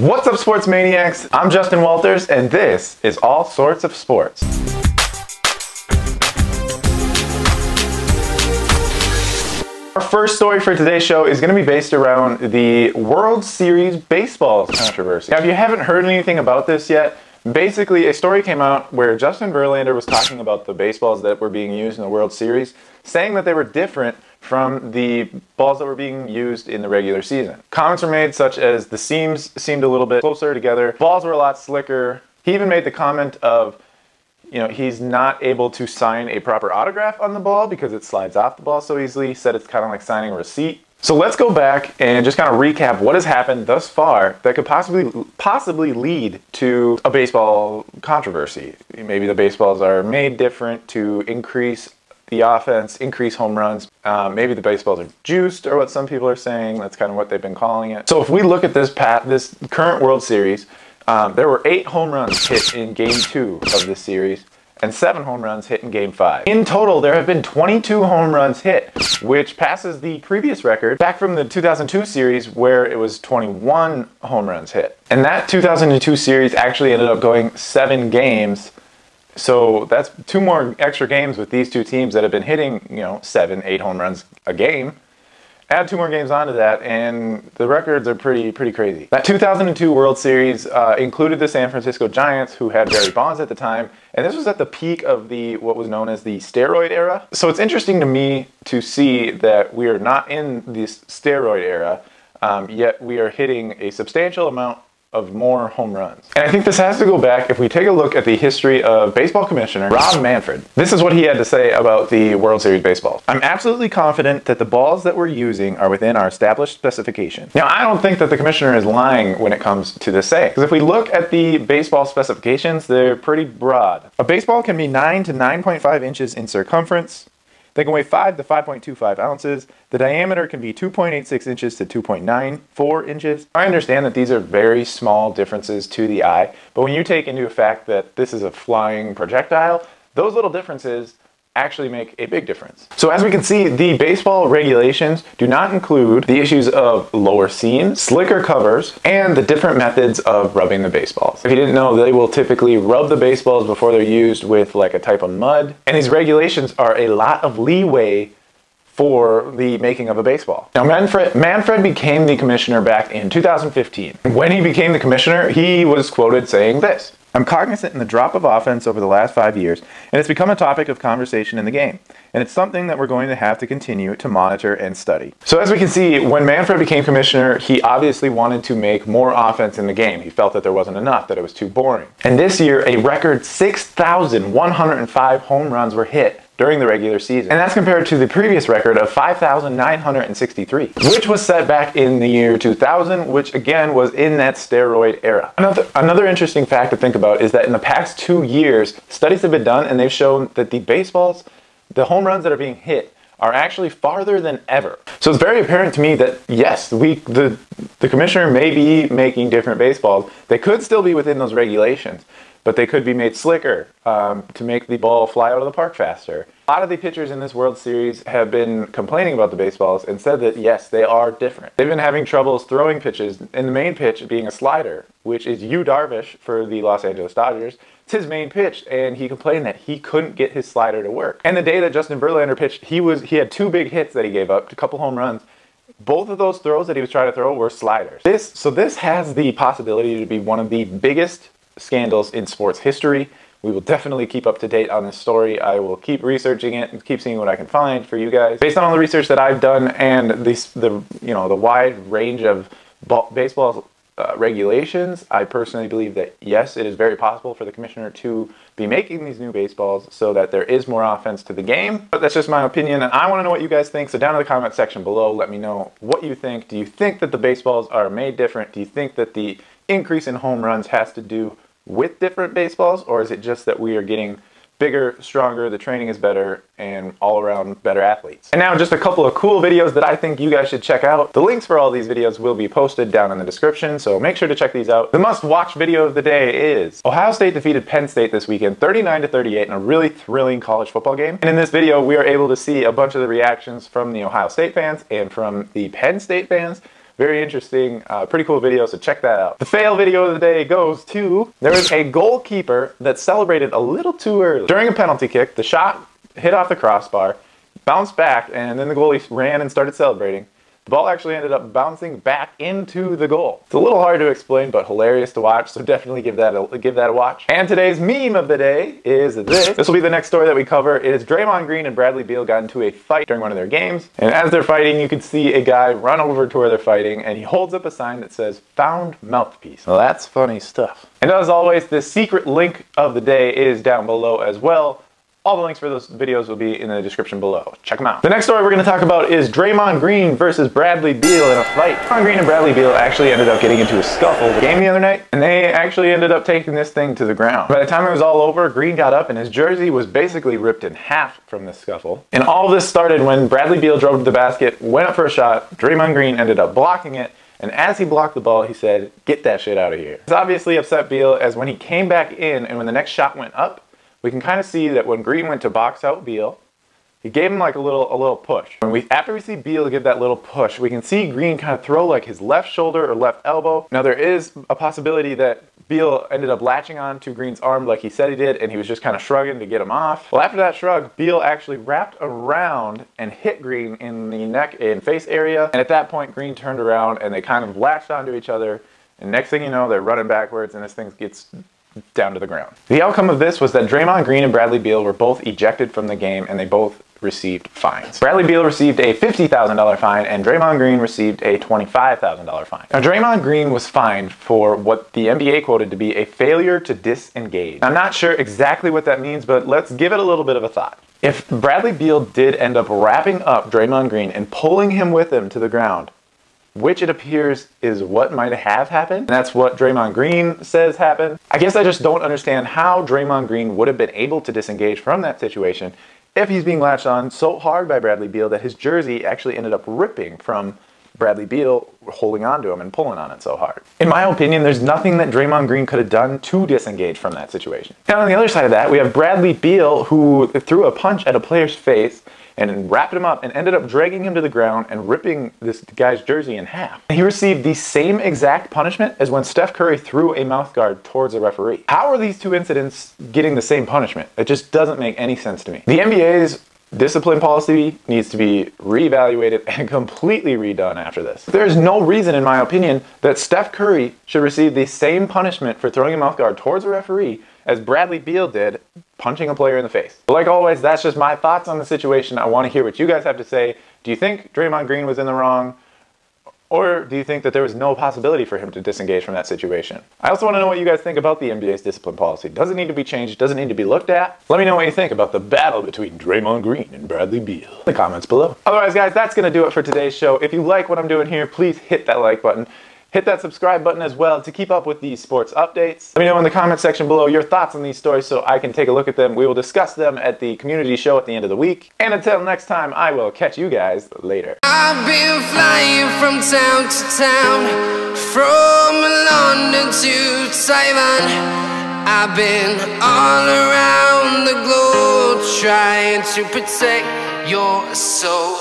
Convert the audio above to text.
What's up, sports maniacs? I'm Justin Walters, and this is All Sorts of Sports. Our first story for today's show is going to be based around the World Series baseball controversy. Now, if you haven't heard anything about this yet, basically a story came out where Justin Verlander was talking about the baseballs that were being used in the World Series, saying that they were different from the balls that were being used in the regular season. Comments were made such as the seams seemed a little bit closer together, balls were a lot slicker. He even made the comment of, he's not able to sign a proper autograph on the ball because it slides off the ball so easily. He said it's kind of like signing a receipt. So let's go back and just kind of recap what has happened thus far that could possibly lead to a baseball controversy. Maybe the baseballs are made different to increase the offense, increase home runs. Maybe the baseballs are juiced, or what some people are saying. That's kind of what they've been calling it. So if we look at this current World Series, there were 8 home runs hit in Game 2 of this series, and 7 home runs hit in Game 5. In total, there have been 22 home runs hit, which passes the previous record back from the 2002 series where it was 21 home runs hit. And that 2002 series actually ended up going 7 games. So that's 2 more extra games with these two teams that have been hitting, 7, 8 home runs a game. Add 2 more games onto that, and the records are pretty crazy. That 2002 World Series included the San Francisco Giants, who had Barry Bonds at the time, and this was at the peak of what was known as the steroid era. So it's interesting to me to see that we are not in this steroid era, yet we are hitting a substantial amount of more home runs. And I think this has to go back, if we take a look at the history of baseball commissioner Rob Manfred. This is what he had to say about the World Series baseball. I'm absolutely confident that the balls that we're using are within our established specification. Now, I don't think that the commissioner is lying when it comes to this saying, because if we look at the baseball specifications, they're pretty broad. A baseball can be 9 to 9.5 inches in circumference. They can weigh 5 to 5.25 ounces. The diameter can be 2.86 inches to 2.94 inches. I understand that these are very small differences to the eye, but when you take into effect that this is a flying projectile, those little differences actually make a big difference. So as we can see, the baseball regulations do not include the issues of lower seams, slicker covers, and the different methods of rubbing the baseballs. If you didn't know, they will typically rub the baseballs before they're used with like a type of mud. And these regulations are a lot of leeway for the making of a baseball. Now, Manfred became the commissioner back in 2015. When he became the commissioner, he was quoted saying this: "I'm cognizant in the drop of offense over the last 5 years, and it's become a topic of conversation in the game. And it's something that we're going to have to continue to monitor and study." So as we can see, when Manfred became commissioner, he obviously wanted to make more offense in the game. He felt that there wasn't enough, that it was too boring. And this year, a record 6,105 home runs were hit during the regular season. And that's compared to the previous record of 5,963, which was set back in the year 2000, which again was in that steroid era. Another interesting fact to think about is that in the past 2 years, studies have been done and they've shown that the home runs that are being hit are actually farther than ever. So it's very apparent to me that yes, the commissioner may be making different baseballs. They could still be within those regulations, but they could be made slicker to make the ball fly out of the park faster. A lot of the pitchers in this World Series have been complaining about the baseballs and said that yes, they are different. They've been having troubles throwing pitches, and the main pitch being a slider, which is Yu Darvish for the Los Angeles Dodgers. It's his main pitch, and he complained that he couldn't get his slider to work. And the day that Justin Verlander pitched, he had 2 big hits that he gave up, a couple home runs. Both of those throws that he was trying to throw were sliders. This has the possibility to be one of the biggest scandals in sports history. We will definitely keep up to date on this story. I will keep researching it and keep seeing what I can find for you guys. Based on all the research that I've done and the wide range of baseball regulations, I personally believe that yes, it is very possible for the commissioner to be making these new baseballs so that there is more offense to the game. But that's just my opinion, and I want to know what you guys think. So down in the comment section below, let me know what you think. Do you think that the baseballs are made different? Do you think that the increase in home runs has to do with different baseballs, or is it just that we are getting bigger, stronger, the training is better, and all around better athletes? And now just a couple of cool videos that I think you guys should check out. The links for all these videos will be posted down in the description, so make sure to check these out. The must-watch video of the day is Ohio State defeated Penn State this weekend 39-38 in a really thrilling college football game. And in this video, we are able to see a bunch of the reactions from the Ohio State fans and from the Penn State fans. Very interesting, pretty cool video, so check that out. The fail video of the day goes to, there was a goalkeeper that celebrated a little too early. During a penalty kick, the shot hit off the crossbar, bounced back, and then the goalie ran and started celebrating. The ball actually ended up bouncing back into the goal. It's a little hard to explain, but hilarious to watch, so definitely give that a watch. And today's meme of the day is this. This will be the next story that we cover. It is Draymond Green and Bradley Beal got into a fight during one of their games, and as they're fighting, you can see a guy run over to where they're fighting, and he holds up a sign that says, "Found mouthpiece." Well, that's funny stuff. And as always, the secret link of the day is down below as well. All the links for those videos will be in the description below. Check them out. The next story we're going to talk about is Draymond Green versus Bradley Beal in a fight. Draymond Green and Bradley Beal actually ended up getting into a scuffle the game the other night, and they actually ended up taking this thing to the ground. By the time it was all over, Green got up and his jersey was basically ripped in half from this scuffle. And all this started when Bradley Beal drove to the basket, went up for a shot, Draymond Green ended up blocking it, and as he blocked the ball, he said, "Get that shit out of here." This obviously upset Beal, as when he came back in and when the next shot went up, we can kind of see that when Green went to box out Beal, he gave him like a little push. After we see Beal give that little push, we can see Green kind of throw like his left shoulder or left elbow. Now there is a possibility that Beal ended up latching on to Green's arm like he said he did, and he was just kind of shrugging to get him off. Well, after that shrug, Beal actually wrapped around and hit Green in the neck and face area. And at that point, Green turned around and they kind of latched onto each other. And next thing you know, they're running backwards and this thing gets down to the ground. The outcome of this was that Draymond Green and Bradley Beal were both ejected from the game, and they both received fines. Bradley Beal received a $50,000 fine, and Draymond Green received a $25,000 fine. Now, Draymond Green was fined for what the NBA quoted to be a failure to disengage. I'm not sure exactly what that means, but let's give it a little bit of a thought. If Bradley Beal did end up wrapping up Draymond Green and pulling him with him to the ground, which it appears is what might have happened. And that's what Draymond Green says happened. I guess I just don't understand how Draymond Green would have been able to disengage from that situation if he's being latched on so hard by Bradley Beal that his jersey actually ended up ripping from Bradley Beal holding onto him and pulling on it so hard. In my opinion, there's nothing that Draymond Green could have done to disengage from that situation. Now on the other side of that, we have Bradley Beal, who threw a punch at a player's face and wrapped him up and ended up dragging him to the ground and ripping this guy's jersey in half. And he received the same exact punishment as when Steph Curry threw a mouthguard towards a referee. How are these two incidents getting the same punishment? It just doesn't make any sense to me. The NBA's discipline policy needs to be reevaluated and completely redone after this. There's no reason, in my opinion, that Steph Curry should receive the same punishment for throwing a mouthguard towards a referee as Bradley Beal did punching a player in the face. But like always, that's just my thoughts on the situation. I want to hear what you guys have to say. Do you think Draymond Green was in the wrong? Or do you think that there was no possibility for him to disengage from that situation? I also want to know what you guys think about the NBA's discipline policy. Does it need to be changed? Does it need to be looked at? Let me know what you think about the battle between Draymond Green and Bradley Beal in the comments below. Otherwise, guys, that's going to do it for today's show. If you like what I'm doing here, please hit that like button. Hit that subscribe button as well to keep up with these sports updates. Let me know in the comment section below your thoughts on these stories so I can take a look at them. We will discuss them at the community show at the end of the week. And until next time, I will catch you guys later. I've been flying from town to town, from London to Taiwan. I've been all around the globe trying to protect your soul.